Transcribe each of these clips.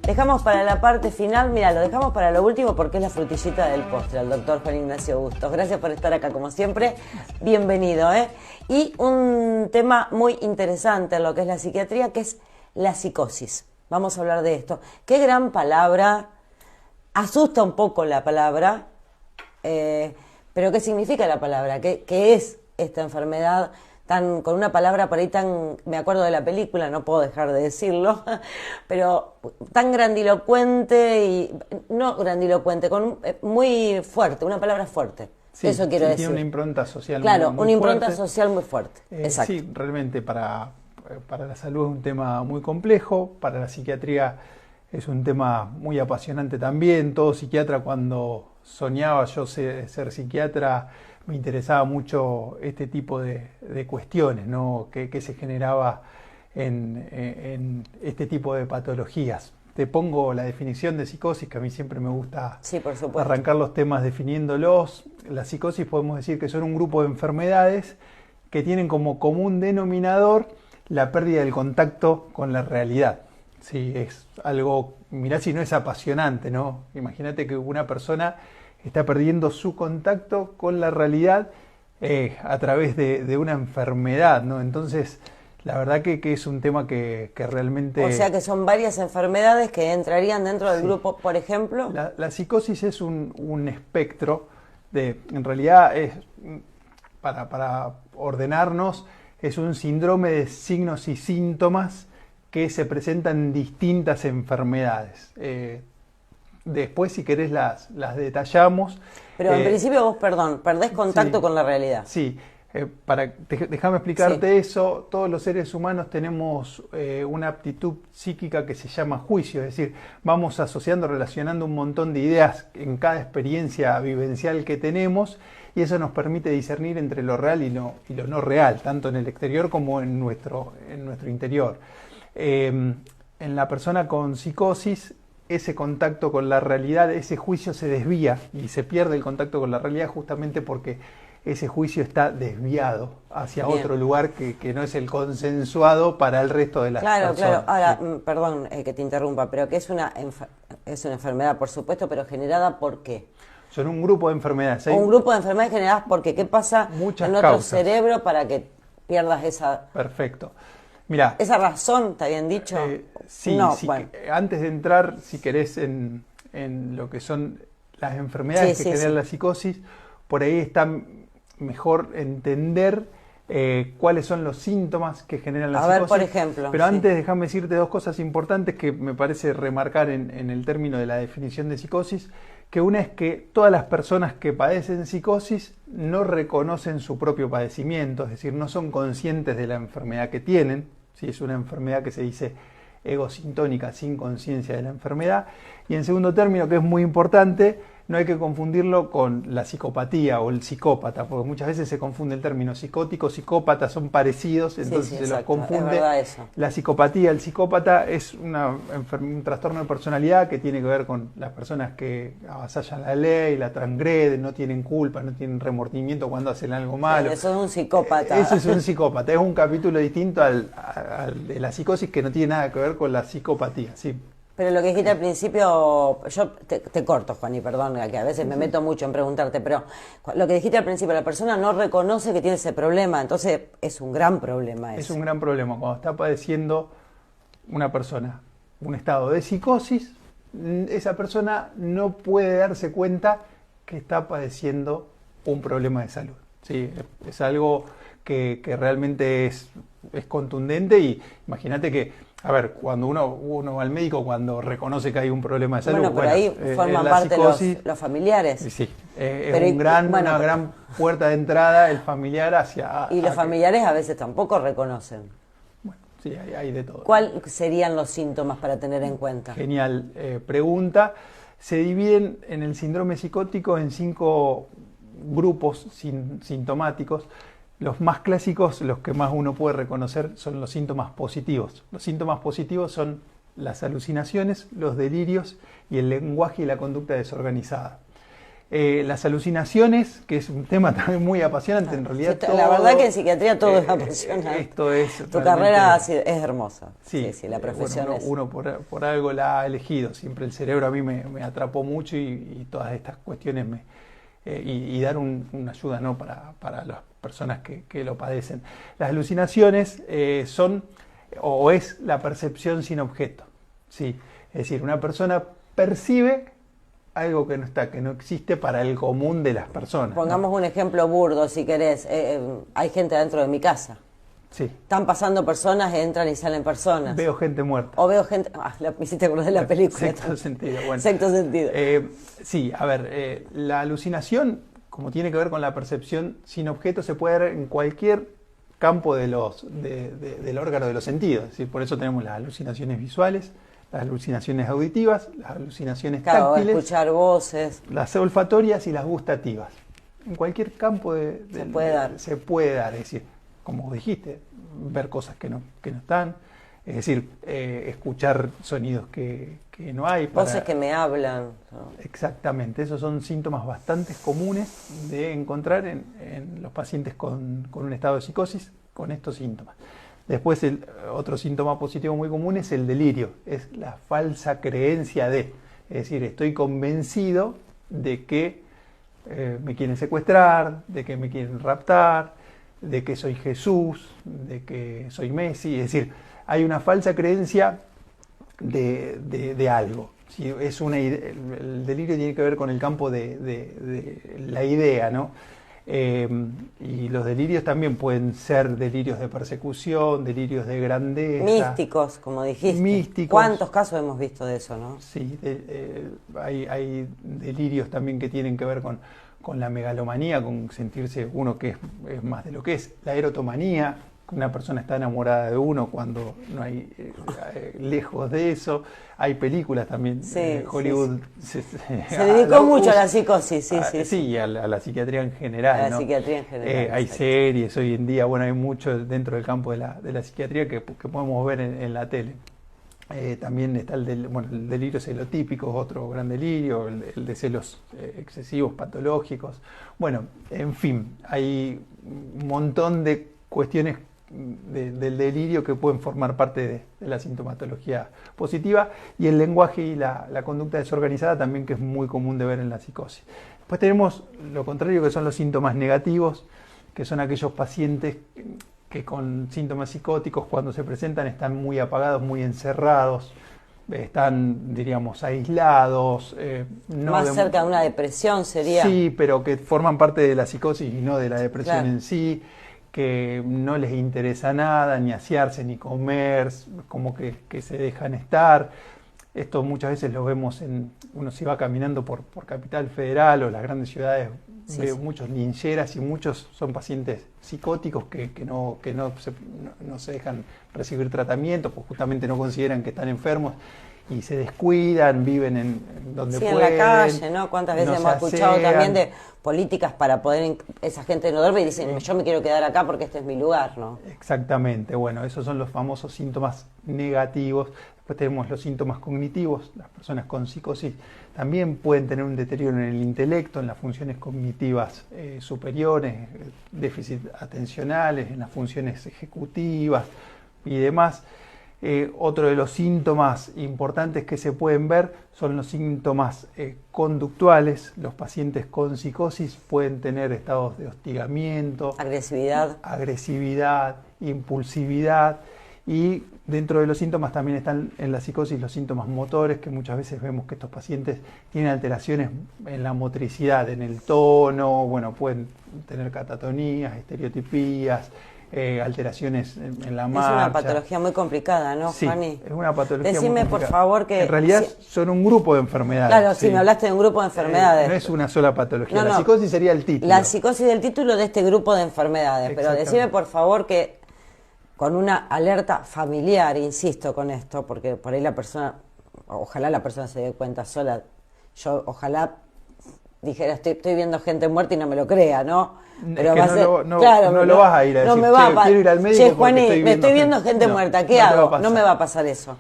Dejamos para la parte final, mira, lo dejamos para lo último porque es la frutillita del postre, el doctor Juan Ignacio Bustos. Gracias por estar acá como siempre, bienvenido. Y un tema muy interesante en lo que es la psiquiatría, que es la psicosis. Vamos a hablar de esto. Qué gran palabra, asusta un poco la palabra, pero ¿qué significa la palabra? ¿Qué es esta enfermedad? Con una palabra por ahí tan, me acuerdo de la película, no puedo dejar de decirlo, pero tan grandilocuente y, no grandilocuente, muy fuerte, una palabra fuerte. Sí, eso quiero decir. Tiene una impronta social claro, muy una impronta fuerte. social muy fuerte. Exacto. Sí, realmente para la salud es un tema muy complejo, para la psiquiatría es un tema muy apasionante también. Todo psiquiatra, cuando soñaba yo ser psiquiatra, me interesaba mucho este tipo de cuestiones, ¿no? que se generaba en este tipo de patologías. Te pongo la definición de psicosis, que a mí siempre me gusta arrancar los temas definiéndolos. La psicosis podemos decir que son un grupo de enfermedades que tienen como común denominador la pérdida del contacto con la realidad. Sí, es algo, mirá si no es apasionante, ¿no? Imagínate que una persona está perdiendo su contacto con la realidad a través de una enfermedad, ¿no? Entonces, la verdad que es un tema que realmente... O sea que son varias enfermedades que entrarían dentro del grupo, por ejemplo. La psicosis es un espectro en realidad es, para ordenarnos, es un síndrome de signos y síntomas que se presentan en distintas enfermedades. Después, si querés, las detallamos. Pero en principio vos, perdés contacto con la realidad. Sí, déjame explicarte eso. Todos los seres humanos tenemos una aptitud psíquica que se llama juicio, es decir, vamos asociando, relacionando un montón de ideas en cada experiencia vivencial que tenemos, y eso nos permite discernir entre lo real y lo no real, tanto en el exterior como en nuestro interior. En la persona con psicosis, ese contacto con la realidad, ese juicio se desvía y se pierde el contacto con la realidad justamente porque ese juicio está desviado hacia otro lugar que no es el consensuado para el resto de las personas. Claro. Ahora, perdón que te interrumpa, pero que es una enfermedad, por supuesto, pero generada ¿por qué? Son un grupo de enfermedades. Un grupo de enfermedades generadas porque ¿qué pasa muchas en nuestro causas. Cerebro para que pierdas esa... Perfecto. Mirá, ¿esa razón, te habían dicho? Sí, no, bueno. Antes de entrar, si querés, en lo que son las enfermedades que generan la psicosis, por ahí está mejor entender cuáles son los síntomas que generan la psicosis. A ver, por ejemplo. Pero antes déjame decirte dos cosas importantes que me parece remarcar en el término de la definición de psicosis, que una es que todas las personas que padecen psicosis no reconocen su propio padecimiento, es decir, no son conscientes de la enfermedad que tienen. ¿Sí? Es una enfermedad que se dice egosintónica, sin conciencia de la enfermedad. Y en segundo término, que es muy importante, no hay que confundirlo con la psicopatía o el psicópata, porque muchas veces se confunde el término psicótico, psicópata, son parecidos, entonces se los confunde. La psicopatía, el psicópata es un trastorno de personalidad que tiene que ver con las personas que avasallan la ley, la transgreden, no tienen culpa, no tienen remordimiento cuando hacen algo malo. Eso es un psicópata. Eso es un psicópata, es un capítulo distinto al de la psicosis, que no tiene nada que ver con la psicopatía, sí. Pero lo que dijiste al principio, yo te corto, Juan, y perdón, que a veces me meto mucho en preguntarte, pero lo que dijiste al principio, la persona no reconoce que tiene ese problema, entonces es un gran problema eso. Es un gran problema. Cuando está padeciendo una persona un estado de psicosis, esa persona no puede darse cuenta que está padeciendo un problema de salud. Sí, es algo que realmente es contundente, y imagínate que, a ver, cuando uno va al médico cuando reconoce que hay un problema de salud. Bueno, pero ahí forman parte los familiares. Sí, es una gran puerta de entrada el familiar hacia... Y los familiares a veces tampoco reconocen. Bueno, sí, hay de todo. ¿Cuáles serían los síntomas para tener en cuenta? Genial pregunta. Se dividen en el síndrome psicótico en 5 grupos sintomáticos. Los más clásicos, los que más uno puede reconocer, son los síntomas positivos. Los síntomas positivos son las alucinaciones, los delirios y el lenguaje y la conducta desorganizada. Las alucinaciones, que es un tema también muy apasionante, en realidad. Sí, la verdad que en psiquiatría todo es apasionante. Esto es tu carrera es hermosa. Sí, la profesión bueno, es. Uno por algo la ha elegido. Siempre el cerebro a mí me atrapó mucho y todas estas cuestiones y dar una ayuda, ¿no? para las personas que lo padecen. Las alucinaciones son o es la percepción sin objeto. Sí, es decir, una persona percibe algo que no está, que no existe para el común de las personas. Pongamos un ejemplo burdo, si querés. Hay gente dentro de mi casa. Sí. Están pasando personas, entran y salen personas. Veo gente muerta. O veo gente... me hiciste acordar de la película. Sexto sentido. Bueno. Sexto sentido. Sí, a ver, la alucinación, como tiene que ver con la percepción sin objeto, se puede dar en cualquier campo del órgano de los sentidos. Es decir, por eso tenemos las alucinaciones visuales, las alucinaciones auditivas, las alucinaciones táctiles, escuchar voces, las olfatorias y las gustativas. En cualquier campo se puede dar. Es decir, como dijiste, ver cosas que no están, es decir, escuchar sonidos que no hay. Voces que me hablan. ¿No? Exactamente, esos son síntomas bastante comunes de encontrar en los pacientes con un estado de psicosis con estos síntomas. Después, otro síntoma positivo muy común es el delirio, es la falsa creencia de, es decir, estoy convencido de que me quieren secuestrar, de que me quieren raptar, de que soy Jesús, de que soy Messi, es decir, hay una falsa creencia de algo. ¿Sí? El delirio tiene que ver con el campo de la idea, ¿no? Y los delirios también pueden ser delirios de persecución, delirios de grandeza. Místicos, como dijiste. Místicos. ¿Cuántos casos hemos visto de eso, no? Sí, hay delirios también que tienen que ver con la megalomanía, con sentirse uno que es más de lo que es. La erotomanía, una persona está enamorada de uno cuando no hay lejos de eso. Hay películas también, Hollywood se dedicó mucho a la psicosis, sí, y a la psiquiatría en general. A la psiquiatría en general. Hay series hoy en día, bueno, hay mucho dentro del campo de la psiquiatría que podemos ver en la tele. También está el delirio celotípico, otro gran delirio, el de celos excesivos, patológicos. Bueno, en fin, hay un montón de cuestiones del delirio que pueden formar parte de la sintomatología positiva, y el lenguaje y la conducta desorganizada también, que es muy común de ver en la psicosis. Después tenemos lo contrario, que son los síntomas negativos, que son aquellos pacientes que con síntomas psicóticos, cuando se presentan, están muy apagados, muy encerrados, están, diríamos, aislados. Más cerca de una depresión sería. Sí, pero que forman parte de la psicosis y no de la depresión en sí, que no les interesa nada, ni asearse, ni comer, como que se dejan estar. Esto muchas veces lo vemos uno se va caminando por Capital Federal o las grandes ciudades, ve muchos lincheras, y muchos son pacientes psicóticos que no se dejan recibir tratamiento, pues justamente no consideran que están enfermos y se descuidan, viven en donde pueden. En la calle, ¿no? ¿Cuántas veces hemos escuchado también de políticas para poder, esa gente no duerme y dicen, yo me quiero quedar acá porque este es mi lugar, ¿no? Exactamente, bueno, esos son los famosos síntomas negativos. Después tenemos los síntomas cognitivos. Las personas con psicosis también pueden tener un deterioro en el intelecto, en las funciones cognitivas superiores, déficit atencionales, en las funciones ejecutivas y demás. Otro de los síntomas importantes que se pueden ver son los síntomas conductuales. Los pacientes con psicosis pueden tener estados de hostigamiento, agresividad, impulsividad, y dentro de los síntomas también están en la psicosis los síntomas motores, que muchas veces vemos que estos pacientes tienen alteraciones en la motricidad, en el tono, bueno, pueden tener catatonías, estereotipías, alteraciones en la marcha. Es una patología muy complicada, ¿no, sí, Fanny? Es una patología Decime, muy complicada. por favor, que... En realidad son un grupo de enfermedades. Claro, sí, me hablaste de un grupo de enfermedades. No es una sola patología. La psicosis sería el título. La psicosis del título de este grupo de enfermedades. Pero decime, por favor, que con una alerta familiar, insisto con esto, porque por ahí la persona, ojalá la persona se dé cuenta sola, yo ojalá dijera, estoy viendo gente muerta y no me lo crea, ¿no? Pero es que no lo vas a ir a decir, quiero ir al médico Juaní, me estoy viendo gente muerta, ¿qué hago? No me va a pasar eso.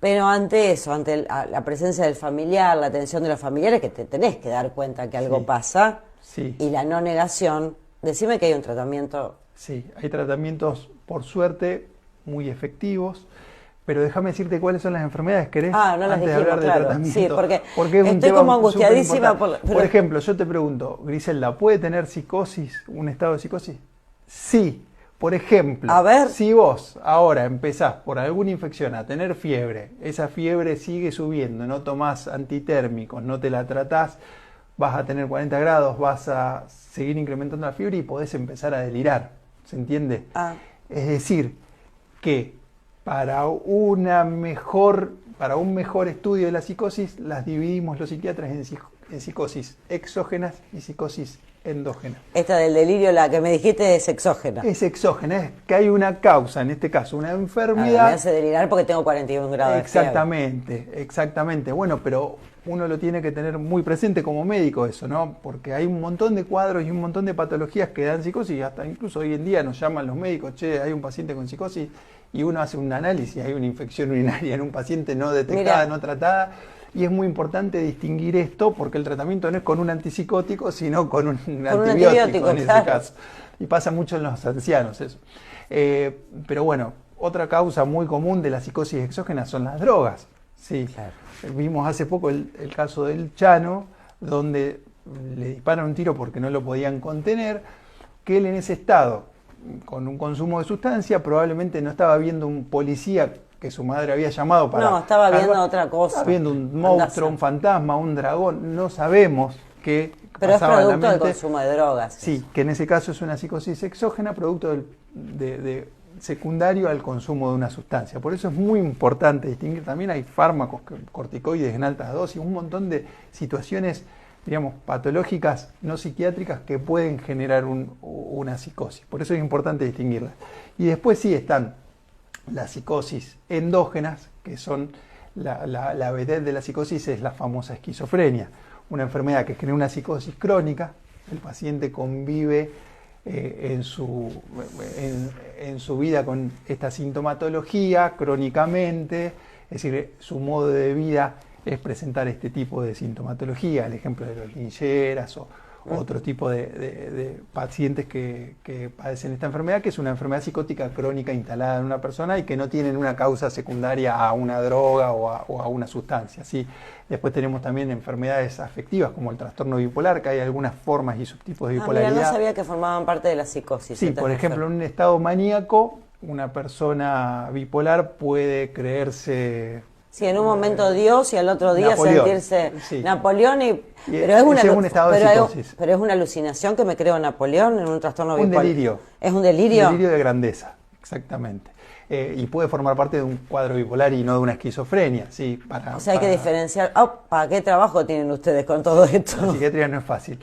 Pero ante eso, ante la presencia del familiar, la atención de los familiares, que te tenés que dar cuenta que algo Sí. pasa, Sí. y la no negación, decime que hay un tratamiento. Sí, hay tratamientos, por suerte, muy efectivos, pero déjame decirte cuáles son las enfermedades, ¿querés? Ah, no las Antes de dijimos, hablar de claro. tratamiento. Sí, porque es un estoy tema como angustiadísima superimportante. por Por ejemplo, yo te pregunto, Griselda, ¿puede tener psicosis, un estado de psicosis? Sí. Por ejemplo, A ver. si vos ahora empezás por alguna infección a tener fiebre, esa fiebre sigue subiendo, no tomás antitérmicos, no te la tratás, vas a tener 40 grados, vas a seguir incrementando la fiebre y podés empezar a delirar, ¿se entiende? Ah. Es decir, que para un mejor estudio de la psicosis, las dividimos los psiquiatras en psicosis exógenas y psicosis endógenas. Esta del delirio, la que me dijiste, es exógena. Es exógena, es que hay una causa, en este caso una Me enfermedad. hace delirar porque tengo 41 grados de fiebre. Exactamente. Bueno, pero uno lo tiene que tener muy presente como médico eso, ¿no? Porque hay un montón de cuadros y un montón de patologías que dan psicosis, y hasta incluso hoy en día nos llaman los médicos, che, hay un paciente con psicosis, y uno hace un análisis, hay una infección urinaria en un paciente no detectada, no tratada. Y es muy importante distinguir esto porque el tratamiento no es con un antipsicótico, sino con un antibiótico en ese caso. Y pasa mucho en los ancianos eso. Pero bueno, otra causa muy común de la psicosis exógena son las drogas. Sí. Claro. Vimos hace poco el caso del Chano, donde le disparan un tiro porque no lo podían contener, que él en ese estado, con un consumo de sustancia, probablemente no estaba viendo un policía que su madre había llamado para... No, estaba viendo otra cosa. Estaba viendo un monstruo, un fantasma, un dragón, no sabemos qué pero pasaba es en la producto del mente. consumo de drogas. Sí, que en ese caso es una psicosis exógena, producto de secundario al consumo de una sustancia. Por eso es muy importante distinguir. También hay fármacos, corticoides en altas dosis, un montón de situaciones, digamos, patológicas no psiquiátricas que pueden generar una psicosis. Por eso es importante distinguirlas. Y después sí están las psicosis endógenas, que son la vedette de la psicosis, es la famosa esquizofrenia, una enfermedad que genera una psicosis crónica. El paciente convive en su vida con esta sintomatología crónicamente, es decir, su modo de vida es presentar este tipo de sintomatología, el ejemplo de los lincheras o otro tipo de pacientes que padecen esta enfermedad, que es una enfermedad psicótica crónica instalada en una persona y que no tienen una causa secundaria a una droga o a una sustancia. ¿Sí? Después tenemos también enfermedades afectivas como el trastorno bipolar, que hay algunas formas y subtipos de bipolaridad. Mira, no sabía que formaban parte de la psicosis. Sí, por ejemplo, en un estado maníaco, una persona bipolar puede creerse... Sí, en un momento Dios y al otro día Napoleón, sentirse sí. Napoleón pero es un estado de psicosis. Pero es una alucinación que me creo Napoleón en un trastorno bipolar. Un delirio. Es un delirio. Un delirio de grandeza, exactamente. Y puede formar parte de un cuadro bipolar y no de una esquizofrenia. Sí, o sea, hay que diferenciar. ¿Para qué trabajo tienen ustedes con todo esto? La psiquiatría no es fácil.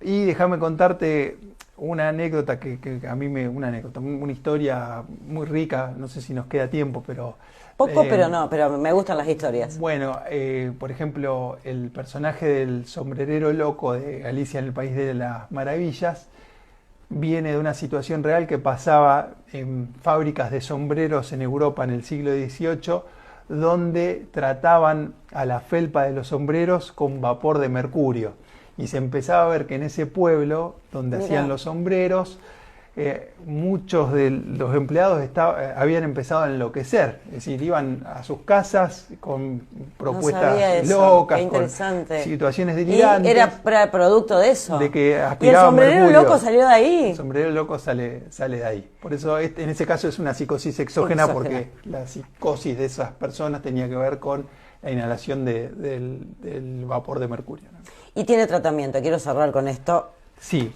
Y déjame contarte una anécdota que a mí una historia muy rica, no sé si nos queda tiempo, pero... Poco, pero me gustan las historias. Bueno, por ejemplo, el personaje del sombrerero loco de Alicia en el País de las Maravillas viene de una situación real que pasaba en fábricas de sombreros en Europa en el siglo XVIII, donde trataban a la felpa de los sombreros con vapor de mercurio. Y se empezaba a ver que en ese pueblo donde hacían los sombreros, muchos de los empleados habían empezado a enloquecer, es decir, iban a sus casas con propuestas locas, con situaciones delirantes. ¿Y era producto de eso? De que ¿Y el sombrerero mercurio. Loco salió de ahí? El sombrerero loco sale de ahí. Por eso en ese caso es una psicosis exógena, porque la psicosis de esas personas tenía que ver con la inhalación del vapor de mercurio, ¿no? Y tiene tratamiento, quiero cerrar con esto. Sí,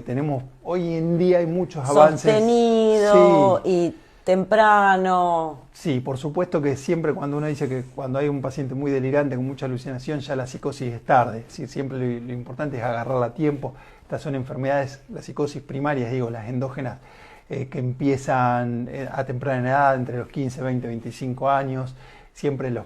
tenemos, hoy en día hay muchos avances. Sostenido y temprano. Sí, por supuesto que siempre cuando uno dice que cuando hay un paciente muy delirante con mucha alucinación ya la psicosis es tarde. Sí, siempre lo importante es agarrarla a tiempo. Estas son enfermedades, las psicosis primarias, las endógenas, que empiezan a temprana edad, entre los 15, 20, 25 años. Siempre los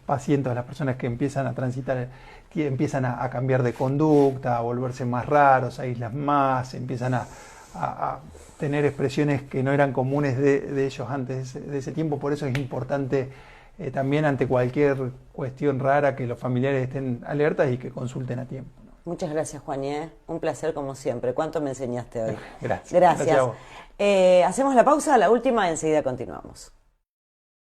pacientes, las personas que empiezan a transitar, empiezan a cambiar de conducta, a volverse más raros, a aislar más, empiezan a tener expresiones que no eran comunes de ellos antes de ese tiempo. Por eso es importante también ante cualquier cuestión rara que los familiares estén alertas y que consulten a tiempo, ¿no? Muchas gracias, Juani, ¿eh? Un placer como siempre. ¿Cuánto me enseñaste hoy? Gracias. Gracias. Gracias a vos. Hacemos la pausa, la última, enseguida continuamos.